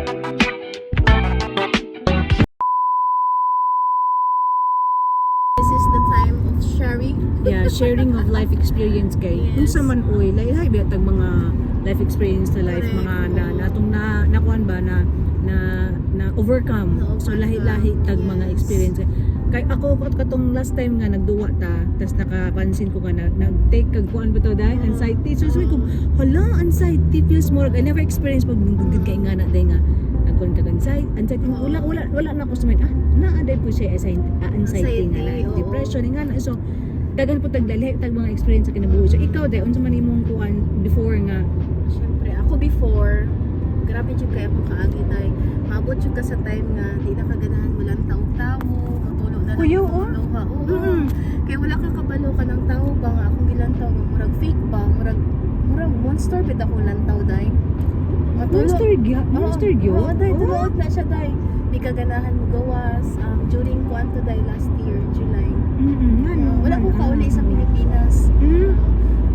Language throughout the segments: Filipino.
This is the time of sharing. Yeah, sharing of life experience kay. Yes. Kung sa man oy, lahi biya tag mga life experience sa life, Correct. mga natong nakuan ba na overcome. So lahi-lahi tag mga Yes. experience. Kay ako katong last time nga nagduwa ta, tas nakapansin ko nga nag-take kag kuan ba to dai anxiety. So sabi ko, hala, anxiety feels more. I never experienced pag dugdugid kay nga na dai nga nagkuan kag anxiety. Wala na ako sumin. Naa dai po siya anxiety nga na Anxiety, oo. depression nga na. So dagan po tagdali tag mga experience sa kinabuhi. So ikaw dai unsa man imong kuan before nga? Siyempre, ako before, grabe jud kay akong kaagi day. Maabot jud ka sa time nga di na kaganahan mo lang taog-tawo, matulog na lang. Kuya, ako, oh. luha. Oo. Mm. Kaya wala kang kabalo ka ng tao ba nga akong gilantaw nga murag fake ba, murag monster bit ako lantaw day. Monster gyud. Oo, day tulood na siya day. Di kaganahan mo gawas during kuanto day last year, July. Wala akong kauli sa Pilipinas.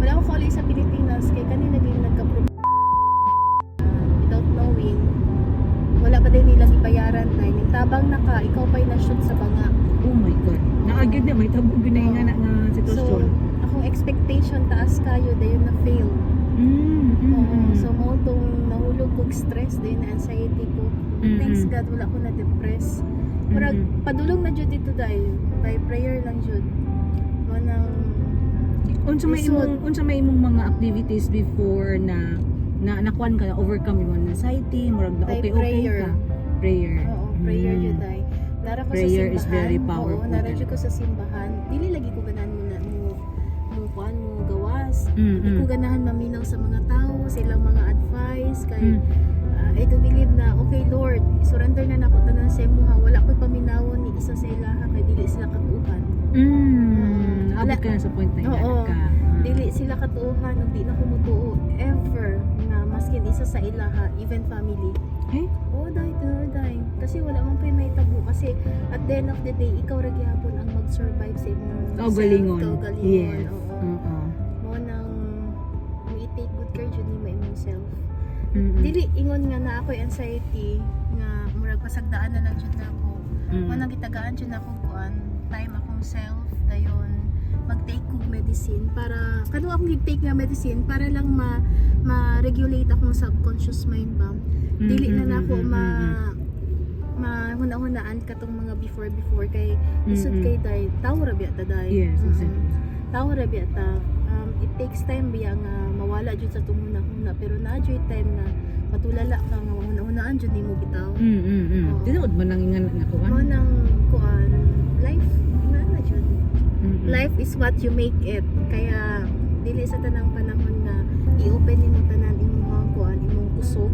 Wala akong kauli sa Pilipinas kay kanina din without knowing. Wala pa din nila ibayaran na tabang na ka, ikaw pa'y na-shoot sa banga. Oh my God. Naagad na may tabog ginay nga na So, sitwasyon. akong expectation taas kayo dayon na fail. So mo tong nahulog kog stress dayon na anxiety ko. Thanks God wala ko na depress. Murag padulong na jud dito dahil by prayer lang jud. Mo nang Unsa may imong mga activities before na nakuan ka na overcome mo anxiety, murag na By okay prayer. ka. Prayer. oo, prayer jud ay. Nara ko Prayer sa is simbahan. very powerful. Oo, nara jud ko sa simbahan. Dili lagi ko ganahan mo kuan mo gawas. Di ko ganahan maminaw sa mga tao, sa ilang mga advice kay I do believe na okay Lord, surrender na nako tanan sa imuha. Wala ko'y paminawon ni isa sa ilaha kay dili sila katuuhan. Abot ka na sa point na Oo. ingat ka. Dili sila katuuhan ug di na ko mutuo ever nga maskin isa sa ilaha, even family. Eh? Oo, dahil. Kasi wala man pa may tabu. Kasi at the end of the day, ikaw ra gyapon ang mag-survive sa imong Kaugalingon. Kaugalingon. Yes. Oo. Mo nang mo i-take good care jud nimo imong self. Mm-mm. Dili ingon nga na ako'y anxiety nga murag pasagdaan na lang jud nako. Mo nang gitagaan jud nako kuan time akong self dayon mag-take kog medicine para kanu akong gi-take nga medicine para lang ma-regulate akong subconscious mind ba. Dili na nako mahuna-hunaan katong mga before kay isod kay day tawo ra biya ta day. Yes, exactly. Tawo ra biya ta. It takes time biya nga mawala jud sa tumuna-huna pero na jud time na matulala ka nga mahuna-hunaan jud nimo bitaw. Oo. Tinuod man nang ingan nga Mo kuan. nang kuan life na jud. Life is what you make it. Kaya dili sa tanang panahon nga i-open nimo tanan imong kuan imong kusog.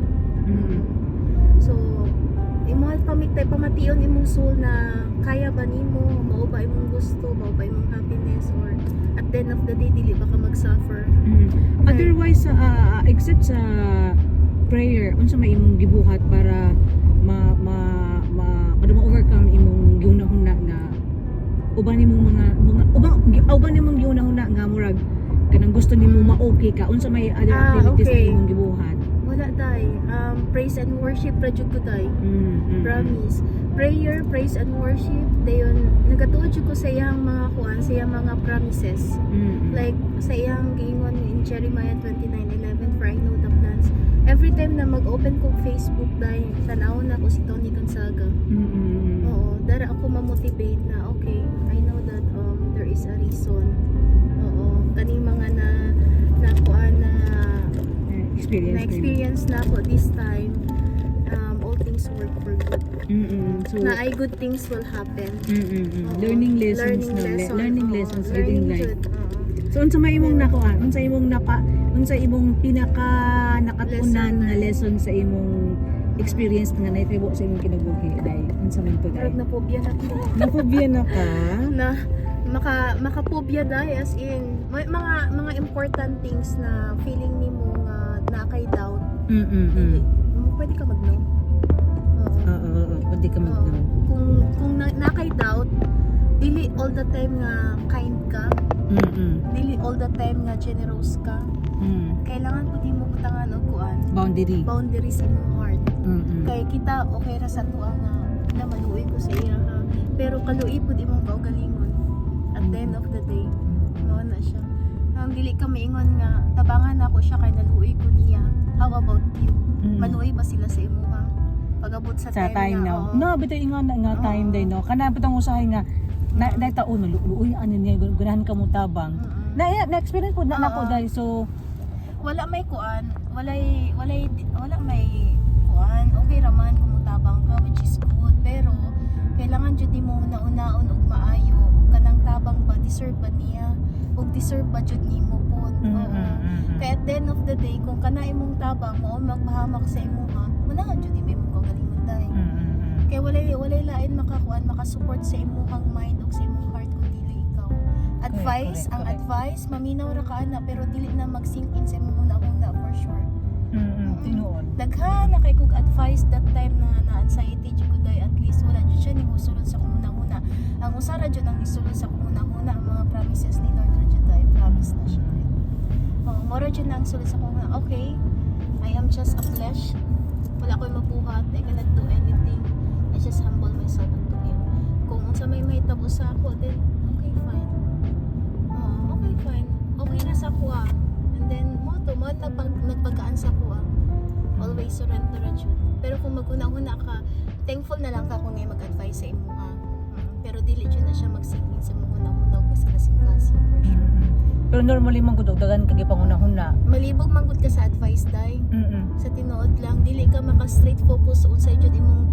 So imong pamation imong soul na kaya ba nimo mao ba imong gusto, mao ba imong happiness or at the end of the day dili ba ka mag-suffer. Otherwise except sa prayer unsa may imong gibuhat para kada ma-overcome imong giunahuna nga uban nimong giunahuna nga murag kanang gusto nimo ma-okay ka unsa may other activities okay. na imong gibuhat? Wala day. Praise and worship ra jud ko day. Promise. Prayer, praise and worship dayon nagatuod jud ko sa iyang mga kuan, sa iyang mga promises. Like sa iyang giingon in Jeremiah 29:11 for I know the plans. Every time na mag-open ko Facebook day, tan-awon na ko si Tony Gonzaga. Oo, dara ako ma-motivate na okay, I know that there is a reason. Oo, kani mga na kuan na experience na ako this time. All things work for good. So Na ay good things will happen. Oo. learning lessons, learning lessons within life. So unsa may imong nakuha? Unsa imong pinaka nakatunan nga lesson sa imong experience nga naitabo sa imong kinabuhi day? Unsa man to day? Parang na-phobia na ko. Naphobia na ka? Na maka-phobia dahil as in mga important things na feeling nimo nga nakay doubt. Dili, pwede ka mag-no. Oo, pwede ka mag-no. Kung nakay doubt, dili all the time nga kind ka. Dili all the time nga generous ka. Kailangan pud mo butangan og kuan. Boundary. Boundaries in your heart. Kay kita okay ra sa tuwa nga na maluoy ko sa iya ha. Pero kaluoy pud imong kaugalingon. At the end of the day, mao na siya. Dili ka maingon nga tabangan ako siya kay naluoy ko niya. How about you? Maluoy ba sila sa imo ha? Pag-abot sa time na, now. oo. No, bitaw ingon na nga time day no. Kana bitong usahay nga na taon maluoy ano niya ganahan ka mo tabang. Na experience po na po dahil so Wala may kuan, wala may kuan. Okay raman kung mutabang ka, which is good, pero kailangan jud nimo una-unaon og maayo ug kanang tabang ba deserve ba niya ug deserve ba jud nimo pod. Kaya at the end of the day kung kana imong tabang mo magpahamak sa imo ha, muna jud nimo imong kagalingon dai. Kaya walay lain makasupport sa imong mind ug sa imong heart kung dili ikaw. Advice, ang advice maminaw ra ka ana pero dili na mag-sink in sa imong una-una for sure. tinuod. Daghan na kay kog advice that time na anxiety jud ko dai, at least wala jud siya nimo sulod sa kunang-una. Ang usara jud ang isulod sa kunang-una ang mga promises ni Lord jud dai, promise na siya dai. Mora jud na ang sulod sa kunang. Okay, I am just a flesh. Wala ko'y mabuhat. I cannot do anything. I just humble myself unto Him. Kung unsa may mahitabo sa ako, then okay, fine. Okay, fine. Okay na sa kuha. And then, mo nagpagaan sa kuha. Always surrender at yun. Pero kung maguna-una ka, thankful na lang ka kung may mag-advise sa imo ha. Pero dili dyan na siya mag-singin sa mga una-una o sa kasing-kasing for sure. Pero normally man gud dagan kay pangunahuna. Malibog man gud ka sa advice dai. Sa tinuod lang dili ka maka-straight focus unsay jud imong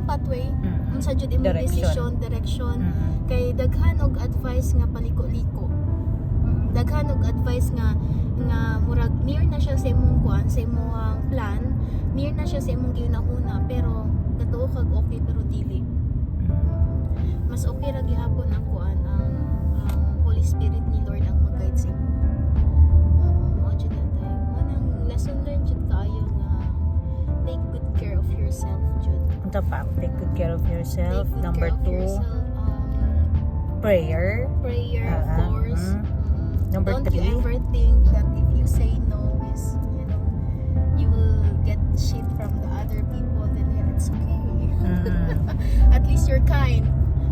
pathway, unsa jud imong direction. Kay daghan og advice nga paliko-liko. Daghan og advice nga murag near na siya sa imong kuan, sa imong plan, near na siya sa imong ginahuna pero katuo kag okay pero dili. Mas okay ra gihapon ang kuan ang Holy Spirit ni Lord ang mag-guide sa imo. Mao jud na tayo. Manang lesson learned jud kaayo nga take good care of yourself jud. Unta pa, take good care of yourself. Take good Number care of 2, yourself. prayer. Prayer, of course. Number Don't 3, you ever think that if you say no is, you will get shit from the other people, then it's okay. At least you're kind.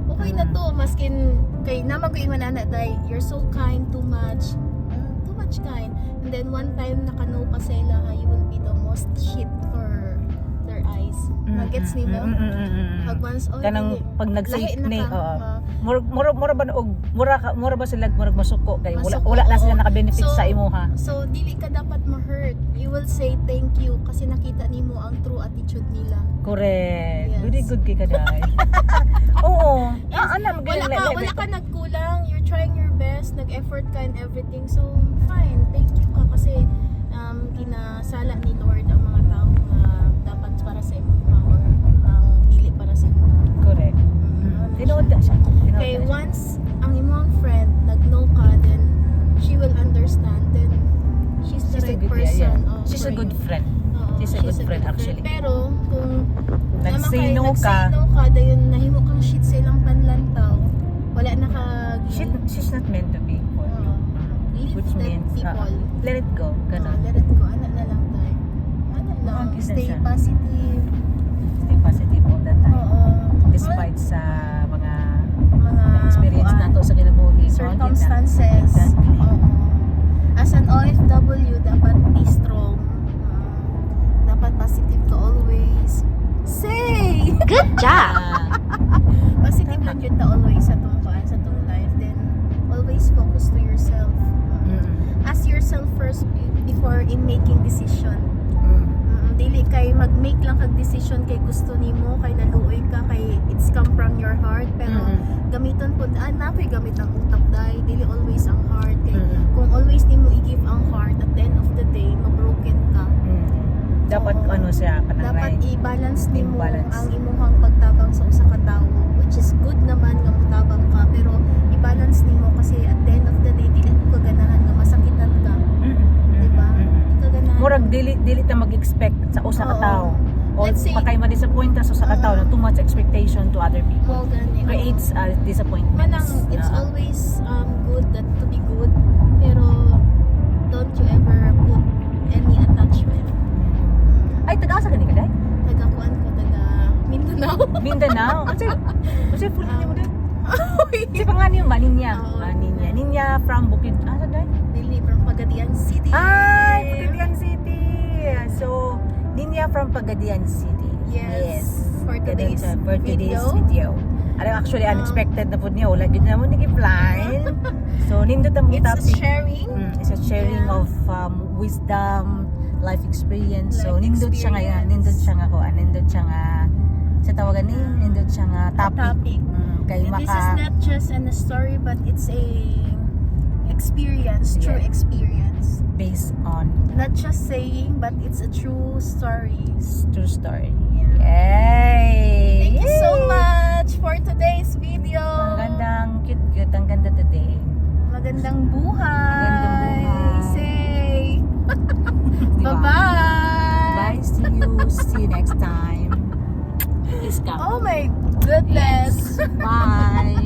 Okay na to, maskin kay naman ko ingon ana day, you're so kind, too much kind. And then one time nakano ka sa ila, you will be the most shit for their eyes. Gets ni mo? Pag once kanang pag lahi nag-say na ka. mura ba og mura ba sila murag masuko kay Masuko, wala na sila oo. naka-benefit So, sa imo ha. So dili ka dapat ma-hurt. You will say thank you kasi nakita nimo ang true attitude nila. Correct. Yes. Very good kay kaday. Oo. Ana Wala ka nagkulang. You're trying your best. Nag-effort ka and everything. So fine. Thank you ka kasi kinasala ni Lord ang mga tao nga dapat para sa imo or ang dili para sa imo. Correct. Tinuod na siya. Okay, once ang imong friend nag-know ka, then she will understand. Then she's the right person. She's a good friend. Oo, She's a good friend actually. Pero kung Nag-say no nag-say no ka, dayon nahimo kang shit sa ilang panlantaw, wala na ka She's not meant to be for you. leave Which that means people. let it go. Ganun. Let it go. Ano na lang tayo. Ano lang. Okay na Stay siya. positive. Stay positive all the time. Oo. Despite sa mga Mga experience kuan, nato sa kinabuhi. circumstances. Exactly. Oo. As an OFW, dapat be strong. Dapat positive ka always. Say! Good job! Positive lang yun ta always sa tong kuan, sa tong life. Then, always focus to yourself. Ask yourself first before in making decision. Dili kay mag-make lang kag decision kay gusto nimo, kay naluoy ka, kay it's come from your heart. Pero gamiton pud napoy gamit ang utak dai, dili always ang heart. Kay kung always nimo i-give ang heart, at the end of the day mabroken ka. Dapat Oo. ano siya kanang Dapat right. i-balance nimo Balance. ang imuhang pagtabang sa usa ka tawo, which is good naman nga mutabang ka, pero i-balance nimo kasi at the end of the day dili mo kaganahan nga masakitan ka, di ba? Kaganahan. Murag dili ta mag-expect sa usa ka Oo. tawo. O Let's say- pakay ma-disappoint ta sa usa ka tawo na too much expectation to other people. Mo gani. Creates disappointments. Manang it's always good that to be good, pero don't you ever put any attachment. Ay taga sa gani ka day? Taga-kuan ko, taga Mindanao. Mindanao. Kasi full name mo day. Kasi pangalan yung Ninya. Oo. Ninya. Ninya from Bukid. Sa day? Dili, from Pagadian City. Ay, Pagadian City. So, Ninya from Pagadian City. Yes. For today's For today's video. Actually, unexpected na po niya. Wala gid na mo nag-plan. So, nindot ang It's a topic. sharing. It's a sharing Yeah. of wisdom, life experience. So, Life nindot siya nga, experience. nindot siya nga ko, nindot siya nga, sa tawagan ni, nindot siya nga topic. Topic. Kay This is not just a story, but it's a experience, true Yeah. experience. based on Not just saying, but it's a true story. true story. Yeah. Yay! Thank you so much for today's video. Ang gandang, cute, ang ganda today. Magandang buhay. Magandang buhay. Say. Diba? Bye-bye. Bye, see you next time. Please come. Oh my goodness. Bye.